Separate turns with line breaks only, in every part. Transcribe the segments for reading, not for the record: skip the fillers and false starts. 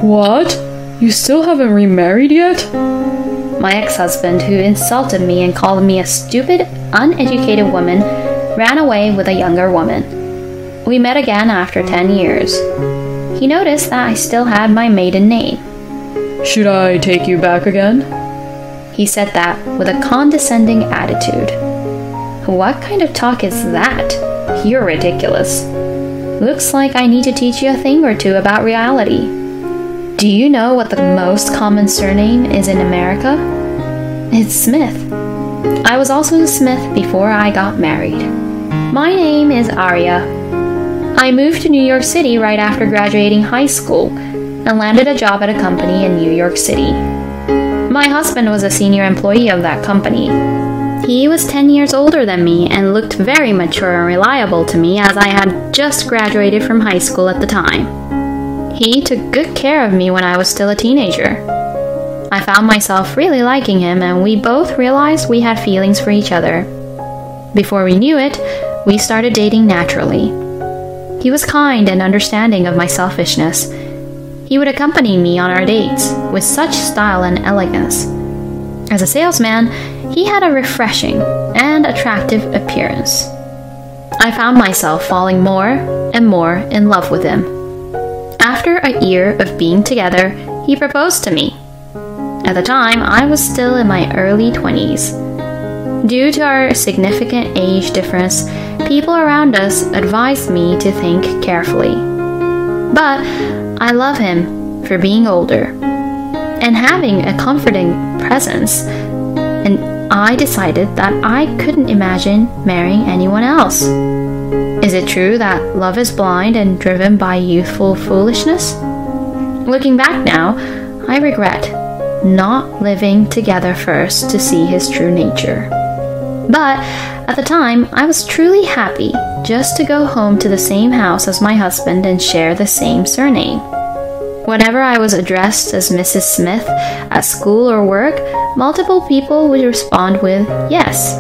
What? You still haven't remarried yet?
My ex-husband, who insulted me and called me a stupid, uneducated woman, ran away with a younger woman. We met again after 10 years. He noticed that I still had my maiden name.
Should I take you back again?
He said that with a condescending attitude. What kind of talk is that? You're ridiculous. Looks like I need to teach you a thing or two about reality. Do you know what the most common surname is in America? It's Smith. I was also Smith before I got married. My name is Arya. I moved to New York City right after graduating high school and landed a job at a company in New York City. My husband was a senior employee of that company. He was 10 years older than me and looked very mature and reliable to me as I had just graduated from high school at the time. He took good care of me when I was still a teenager. I found myself really liking him, and we both realized we had feelings for each other. Before we knew it, we started dating naturally. He was kind and understanding of my selfishness. He would accompany me on our dates with such style and elegance. As a salesman, he had a refreshing and attractive appearance. I found myself falling more and more in love with him. After a year of being together, he proposed to me. At the time, I was still in my early 20s. Due to our significant age difference, people around us advised me to think carefully. But I love him for being older and having a comforting presence, and I decided that I couldn't imagine marrying anyone else. Is it true that love is blind and driven by youthful foolishness? Looking back now, I regret not living together first to see his true nature. But at the time, I was truly happy just to go home to the same house as my husband and share the same surname. Whenever I was addressed as Mrs. Smith at school or work, multiple people would respond with yes.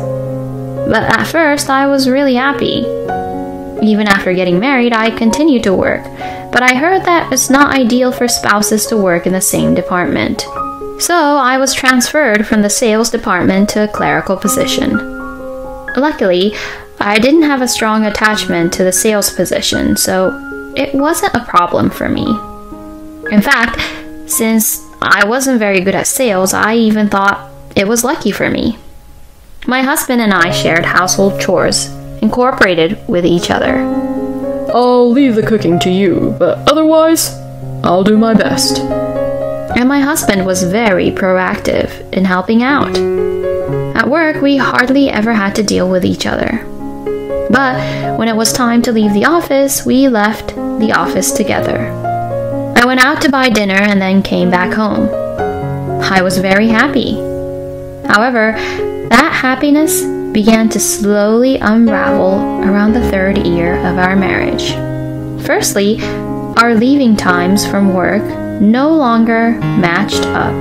But at first, I was really happy. Even after getting married, I continued to work, but I heard that it's not ideal for spouses to work in the same department. So I was transferred from the sales department to a clerical position. Luckily, I didn't have a strong attachment to the sales position, so it wasn't a problem for me. In fact, since I wasn't very good at sales, I even thought it was lucky for me. My husband and I shared household chores, incorporated with each other.
I'll leave the cooking to you, but otherwise, I'll do my best.
And my husband was very proactive in helping out. At work, we hardly ever had to deal with each other. But when it was time to leave the office, we left the office together. I went out to buy dinner and then came back home. I was very happy. However, that happiness began to slowly unravel around the 3rd year of our marriage. Firstly, our leaving times from work no longer matched up.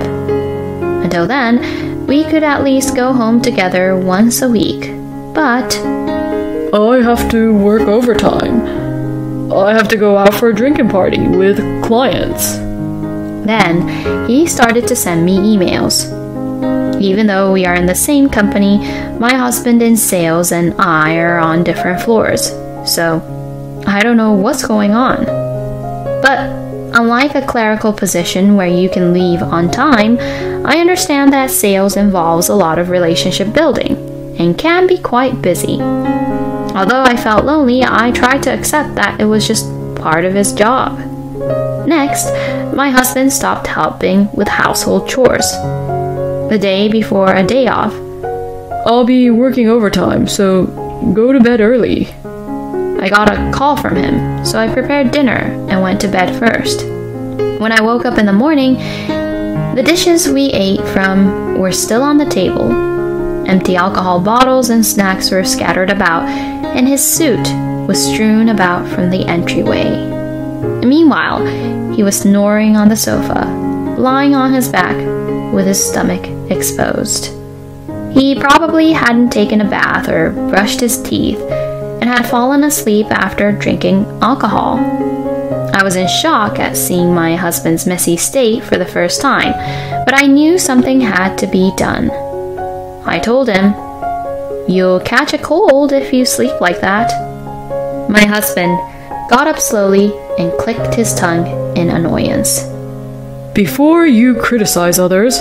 Until then, we could at least go home together once a week, but
I have to work overtime. I have to go out for a drinking party with clients.
Then he started to send me emails. Even though we are in the same company, my husband in sales and I are on different floors, so I don't know what's going on. But unlike a clerical position where you can leave on time, I understand that sales involves a lot of relationship building and can be quite busy. Although I felt lonely, I tried to accept that it was just part of his job. Next, my husband stopped helping with household chores. The day before a day off,
I'll be working overtime, so go to bed early.
I got a call from him, so I prepared dinner and went to bed first. When I woke up in the morning, the dishes we ate from were still on the table. Empty alcohol bottles and snacks were scattered about, and his suit was strewn about from the entryway. Meanwhile, he was snoring on the sofa, lying on his back with his stomach exposed. He probably hadn't taken a bath or brushed his teeth and had fallen asleep after drinking alcohol. I was in shock at seeing my husband's messy state for the first time, but I knew something had to be done. I told him, "You'll catch a cold if you sleep like that." My husband got up slowly and clicked his tongue in annoyance.
Before you criticize others,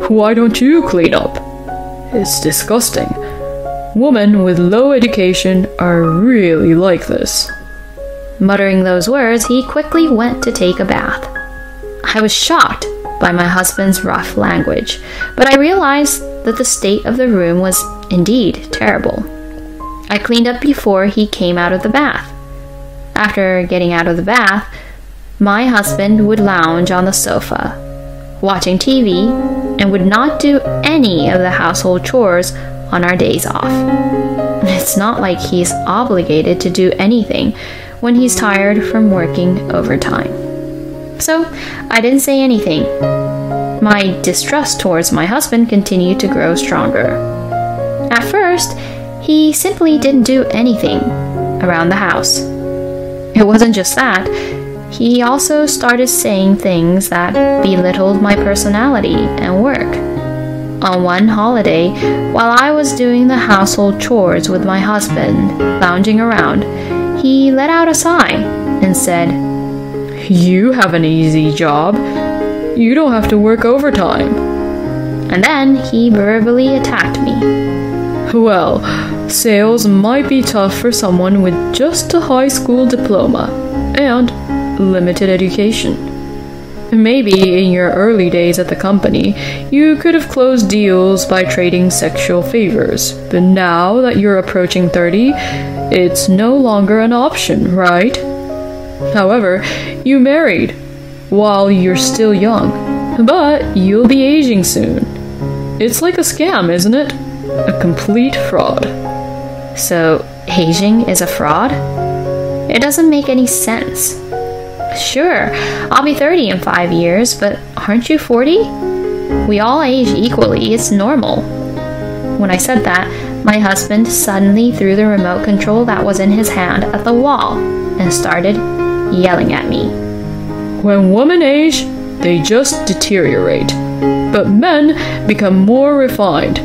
why don't you clean up? It's disgusting. Women with low education are really like this.
Muttering those words, he quickly went to take a bath. I was shocked by my husband's rough language, but I realized that the state of the room was indeed terrible. I cleaned up before he came out of the bath. After getting out of the bath, my husband would lounge on the sofa, watching TV, and would not do any of the household chores on our days off. It's not like he's obligated to do anything when he's tired from working overtime. So I didn't say anything. My distrust towards my husband continued to grow stronger. At first, he simply didn't do anything around the house. It wasn't just that. He also started saying things that belittled my personality and work. On one holiday, while I was doing the household chores with my husband, lounging around, he let out a sigh and said, "You have an easy job. You don't have to work overtime." And then he verbally attacked me. Well, sales might be tough for someone with just a high school diploma and limited education. Maybe in your early days at the company, you could have closed deals by trading sexual favors, but now that you're approaching 30, it's no longer an option, right? However, you married while you're still young, but you'll be aging soon. It's like a scam, isn't it? A complete fraud. So, aging is a fraud? It doesn't make any sense. Sure, I'll be 30 in 5 years, but aren't you 40? We all age equally, it's normal. When I said that, my husband suddenly threw the remote control that was in his hand at the wall and started yelling at me. When women age, they just deteriorate, but men become more refined.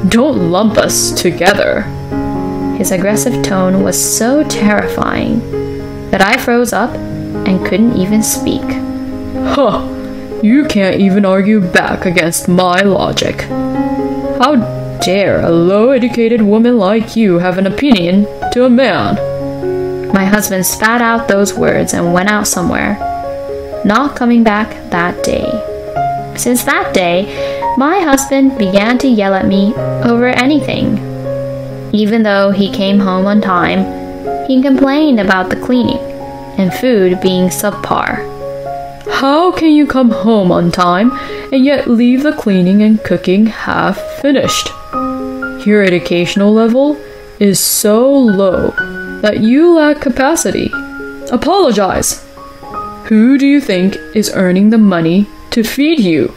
Don't lump us together. His aggressive tone was so terrifying that I froze up and couldn't even speak. Huh, you can't even argue back against my logic. How dare a low-educated woman like you have an opinion to a man? My husband spat out those words and went out somewhere, not coming back that day. Since that day, my husband began to yell at me over anything. Even though he came home on time, he complained about the cleaning and food being subpar. How can you come home on time and yet leave the cleaning and cooking half finished? Your educational level is so low that you lack capacity. Apologize. Who do you think is earning the money to feed you?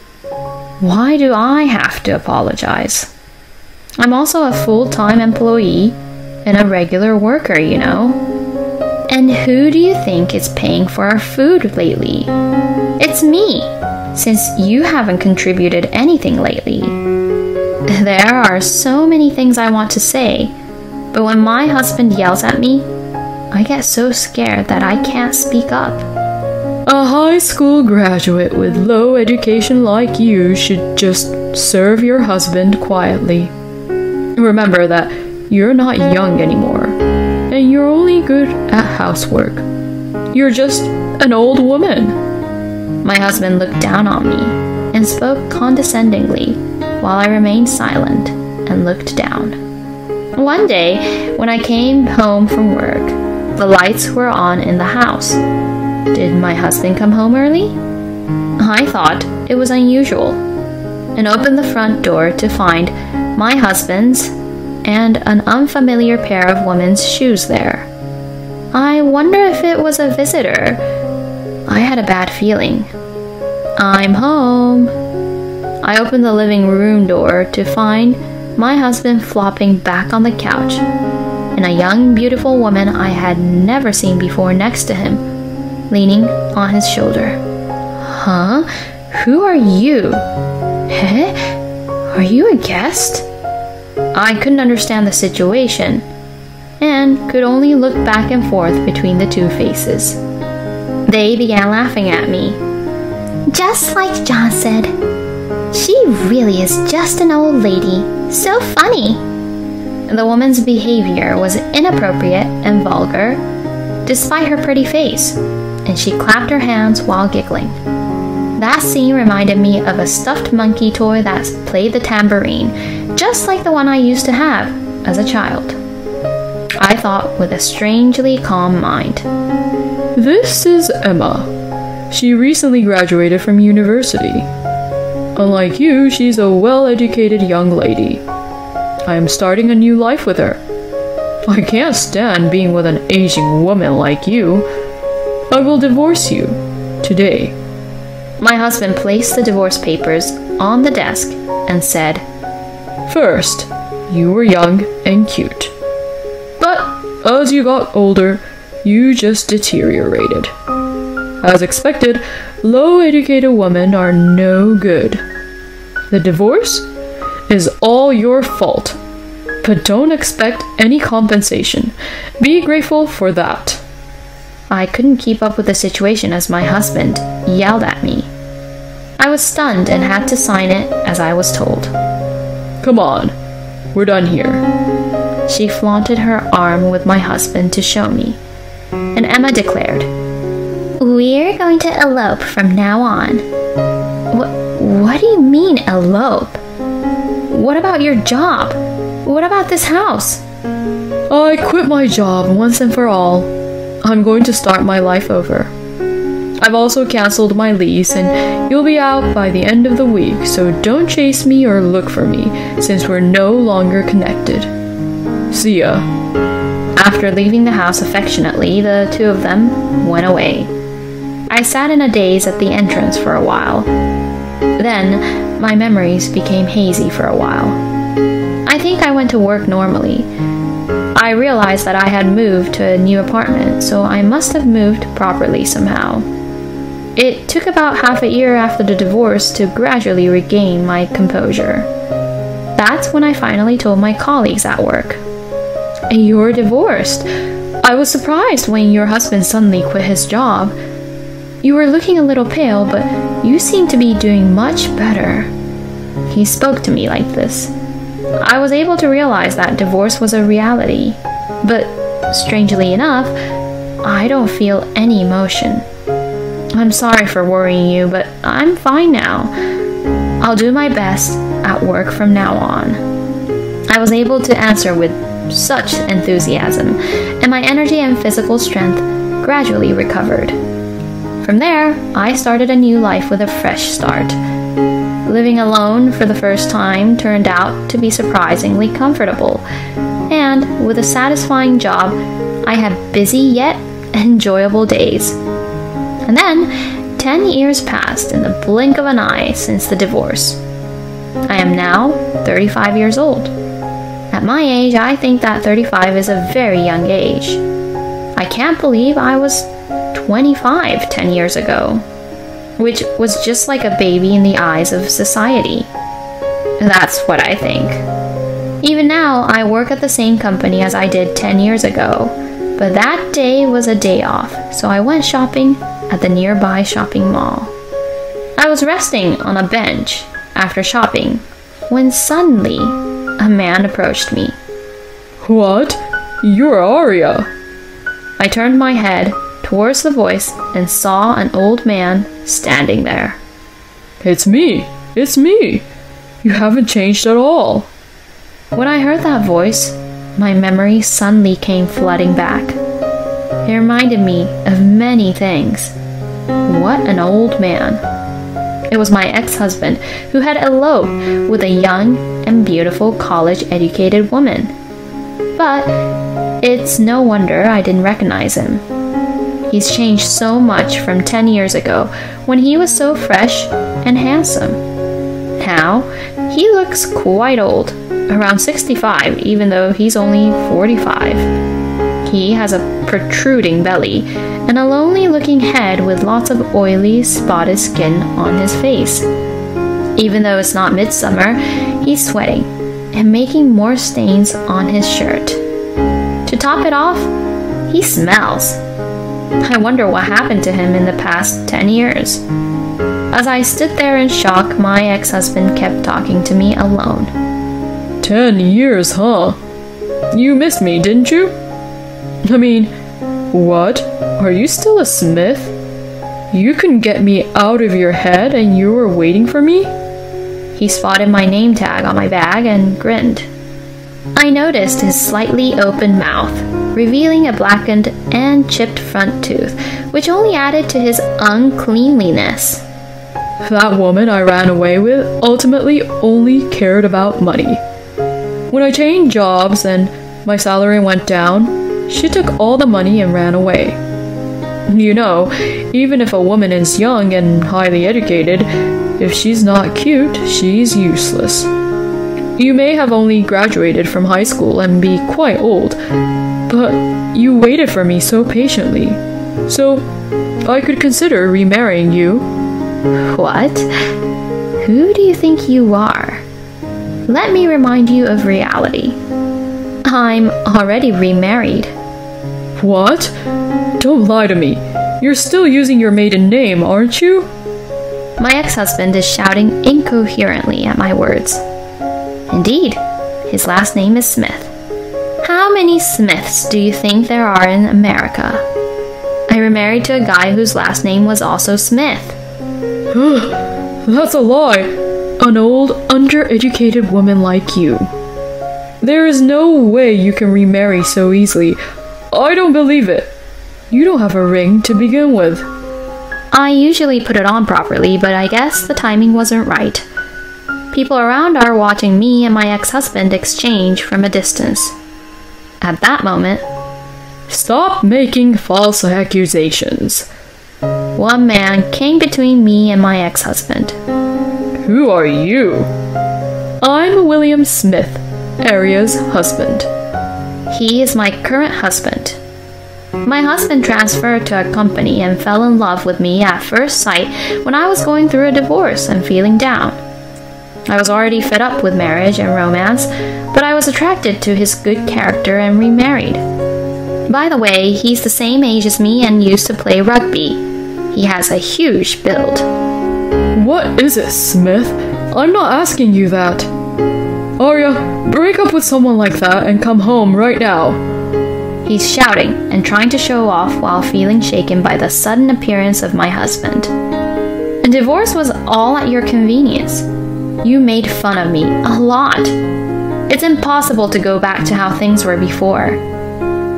Why do I have to apologize? I'm also a full-time employee and a regular worker, you know. And who do you think is paying for our food lately? It's me, since you haven't contributed anything lately. There are so many things I want to say, but when my husband yells at me, I get so scared that I can't speak up. A high school graduate with low education like you should just serve your husband quietly. Remember that you're not young anymore, and you're only good at housework. You're just an old woman. My husband looked down on me and spoke condescendingly while I remained silent and looked down. One day, when I came home from work, the lights were on in the house. Did my husband come home early? I thought it was unusual and opened the front door to find my husband's and an unfamiliar pair of women's shoes there. I wonder if it was a visitor. I had a bad feeling. I'm home. I opened the living room door to find my husband flopping back on the couch and a young, beautiful woman I had never seen before next to him. leaning on his shoulder. Huh? Who are you? Are you a guest? I couldn't understand the situation and could only look back and forth between the two faces. They began laughing at me. Just like John said, she really is just an old lady. So funny. The woman's behavior was inappropriate and vulgar, despite her pretty face, and she clapped her hands while giggling. That scene reminded me of a stuffed monkey toy that played the tambourine, just like the one I used to have as a child. I thought with a strangely calm mind.
This is Emma. She recently graduated from university. Unlike you, she's a well-educated young lady. I am starting a new life with her. I can't stand being with an aging woman like you. I will divorce you today.
My husband placed the divorce papers on the desk and said,
First, you were young and cute. But as you got older, you just deteriorated. As expected, low-educated women are no good. The divorce is all your fault, but don't expect any compensation. Be grateful for that.
I couldn't keep up with the situation as my husband yelled at me. I was stunned and had to sign it as I was told.
Come on, we're done here.
She flaunted her arm with my husband to show me, and Emma declared, We're going to elope from now on. What do you mean, elope? What about your job? What about this house?
I quit my job once and for all. I'm going to start my life over. I've also canceled my lease and you'll be out by the end of the week, so don't chase me or look for me since we're no longer connected. See ya.
After leaving the house affectionately, the two of them went away. I sat in a daze at the entrance for a while. Then my memories became hazy for a while. I think I went to work normally. I realized that I had moved to a new apartment, so I must have moved properly somehow. It took about half a year after the divorce to gradually regain my composure. That's when I finally told my colleagues at work. You're divorced. I was surprised when your husband suddenly quit his job. You were looking a little pale, but you seem to be doing much better. He spoke to me like this. I was able to realize that divorce was a reality, but strangely enough, I don't feel any emotion. I'm sorry for worrying you, but I'm fine now. I'll do my best at work from now on. I was able to answer with such enthusiasm, and my energy and physical strength gradually recovered. From there, I started a new life with a fresh start. Living alone for the first time turned out to be surprisingly comfortable, and with a satisfying job, I had busy yet enjoyable days. And then, 10 years passed in the blink of an eye since the divorce. I am now 35 years old. At my age, I think that 35 is a very young age. I can't believe I was 25 10 years ago, which was just like a baby in the eyes of society. That's what I think. Even now, I work at the same company as I did 10 years ago, but that day was a day off, so I went shopping at the nearby shopping mall. I was resting on a bench after shopping when suddenly a man approached me.
What? You're Arya.
I turned my head towards the voice and saw an old man standing there.
It's me. It's me. You haven't changed at all.
When I heard that voice, my memory suddenly came flooding back. It reminded me of many things. What an old man. It was my ex-husband who had eloped with a young and beautiful college-educated woman. But it's no wonder I didn't recognize him. He's changed so much from 10 years ago when he was so fresh and handsome. Now, he looks quite old, around 65, even though he's only 45. He has a protruding belly and a lonely-looking head with lots of oily, spotted skin on his face. Even though it's not midsummer, he's sweating and making more stains on his shirt. To top it off, he smells. I wonder what happened to him in the past 10 years. As I stood there in shock, my ex-husband kept talking to me alone.
10 years, huh? You missed me, didn't you? I mean, what? Are you still a Smith? You couldn't get me out of your head and you were waiting for me?
He spotted my name tag on my bag and grinned. I noticed his slightly open mouth, revealing a blackened and chipped front tooth, which only added to his uncleanliness.
That woman I ran away with ultimately only cared about money. When I changed jobs and my salary went down, she took all the money and ran away. You know, even if a woman is young and highly educated, if she's not cute, she's useless. You may have only graduated from high school and be quite old, but you waited for me so patiently, so I could consider remarrying you.
What? Who do you think you are? Let me remind you of reality. I'm already remarried.
What? Don't lie to me. You're still using your maiden name, aren't you?
My ex-husband is shouting incoherently at my words. Indeed, his last name is Smith. How many Smiths do you think there are in America? I remarried to a guy whose last name was also Smith.
That's a lie. An old, undereducated woman like you. There is no way you can remarry so easily. I don't believe it. You don't have a ring to begin with.
I usually put it on properly, but I guess the timing wasn't right. People around are watching me and my ex-husband exchange from a distance. At that moment,
Stop making false accusations.
one man came between me and my ex-husband.
Who are you? I'm William Smith, Aria's husband.
He is my current husband. My husband transferred to a company and fell in love with me at first sight when I was going through a divorce and feeling down. I was already fed up with marriage and romance, but I was attracted to his good character and remarried. By the way, he's the same age as me and used to play rugby. He has a huge build.
What is it, Smith? I'm not asking you that. Aria, break up with someone like that and come home right now.
He's shouting and trying to show off while feeling shaken by the sudden appearance of my husband. A divorce was all at your convenience. You made fun of me a lot. It's impossible to go back to how things were before.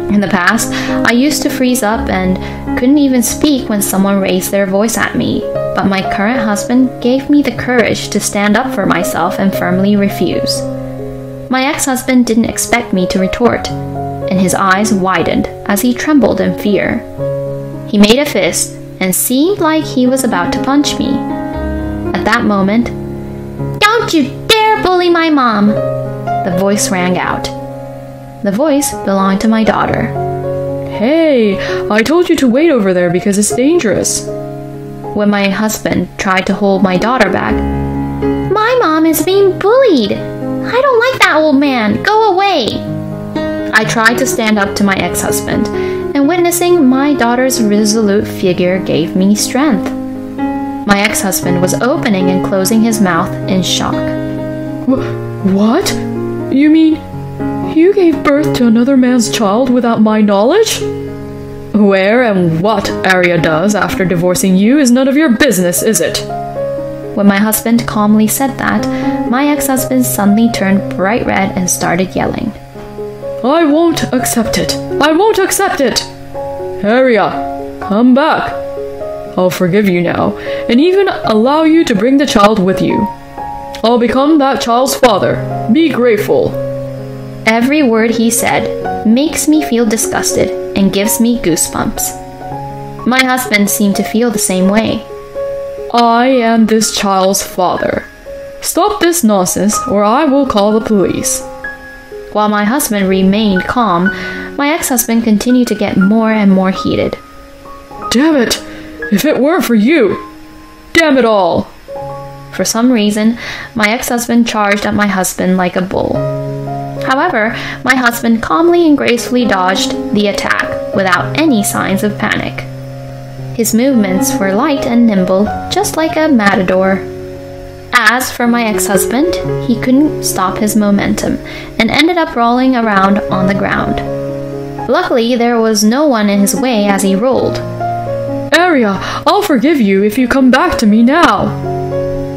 In the past, I used to freeze up and couldn't even speak when someone raised their voice at me, but my current husband gave me the courage to stand up for myself and firmly refuse. My ex-husband didn't expect me to retort, and his eyes widened as he trembled in fear. He made a fist and seemed like he was about to punch me. At that moment, "Don't you dare bully my mom!" the voice rang out. The voice belonged to my daughter.
Hey, I told you to wait over there because it's dangerous.
When my husband tried to hold my daughter back, "My mom is being bullied! I don't like that old man! Go away!" I tried to stand up to my ex-husband, and witnessing my daughter's resolute figure gave me strength. My ex-husband was opening and closing his mouth in shock.
What? You mean you gave birth to another man's child without my knowledge? Where and what Aria does after divorcing you is none of your business, is it?
When my husband calmly said that, my ex-husband suddenly turned bright red and started yelling.
I won't accept it. I won't accept it. Aria, come back. I'll forgive you now, and even allow you to bring the child with you. I'll become that child's father. Be grateful.
Every word he said makes me feel disgusted and gives me goosebumps. My husband seemed to feel the same way.
I am this child's father. Stop this nonsense or I will call the police.
While my husband remained calm, my ex-husband continued to get more and more heated.
Damn it! If it weren't for you! Damn it all!
For some reason, my ex-husband charged at my husband like a bull. However, my husband calmly and gracefully dodged the attack without any signs of panic. His movements were light and nimble, just like a matador. As for my ex-husband, he couldn't stop his momentum and ended up rolling around on the ground. Luckily, there was no one in his way as he rolled.
Aria, I'll forgive you if you come back to me now.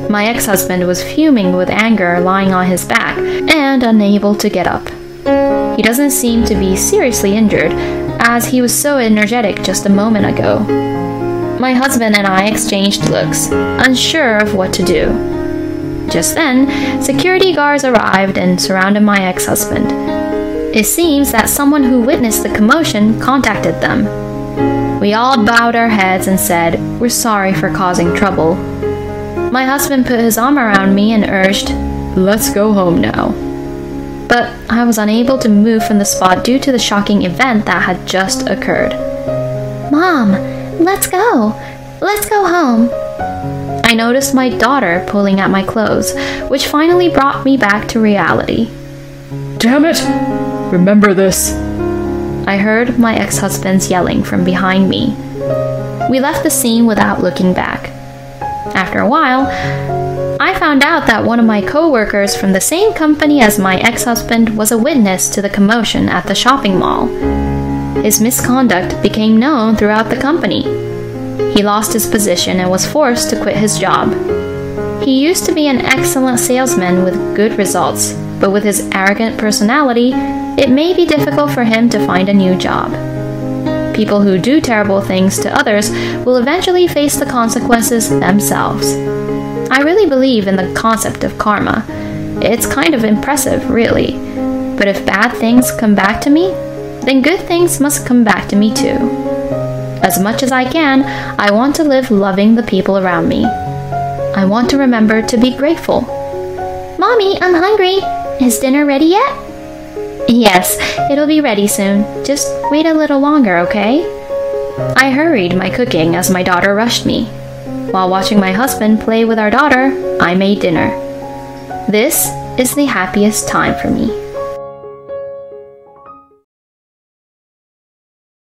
My ex-husband was fuming with anger, lying on his back and unable to get up. He doesn't seem to be seriously injured, as he was so energetic just a moment ago. My husband and I exchanged looks, unsure of what to do. Just then, security guards arrived and surrounded my ex-husband. It seems that someone who witnessed the commotion contacted them. We all bowed our heads and said, "We're sorry for causing trouble." My husband put his arm around me and urged, "Let's go home now." But I was unable to move from the spot due to the shocking event that had just occurred. "Mom, let's go. Let's go home." I noticed my daughter pulling at my clothes, which finally brought me back to reality.
Damn it! Remember this.
I heard my ex-husband's yelling from behind me. We left the scene without looking back. After a while, I found out that one of my co-workers from the same company as my ex-husband was a witness to the commotion at the shopping mall. His misconduct became known throughout the company. He lost his position and was forced to quit his job. He used to be an excellent salesman with good results, but with his arrogant personality, it may be difficult for him to find a new job. People who do terrible things to others will eventually face the consequences themselves. I really believe in the concept of karma. It's kind of impressive, really. But if bad things come back to me, then good things must come back to me too. As much as I can, I want to live loving the people around me. I want to remember to be grateful. "Mommy, I'm hungry. Is dinner ready yet?" "Yes, it'll be ready soon. Just wait a little longer, okay?" I hurried my cooking as my daughter rushed me. While watching my husband play with our daughter, I made dinner. This is the happiest time for me.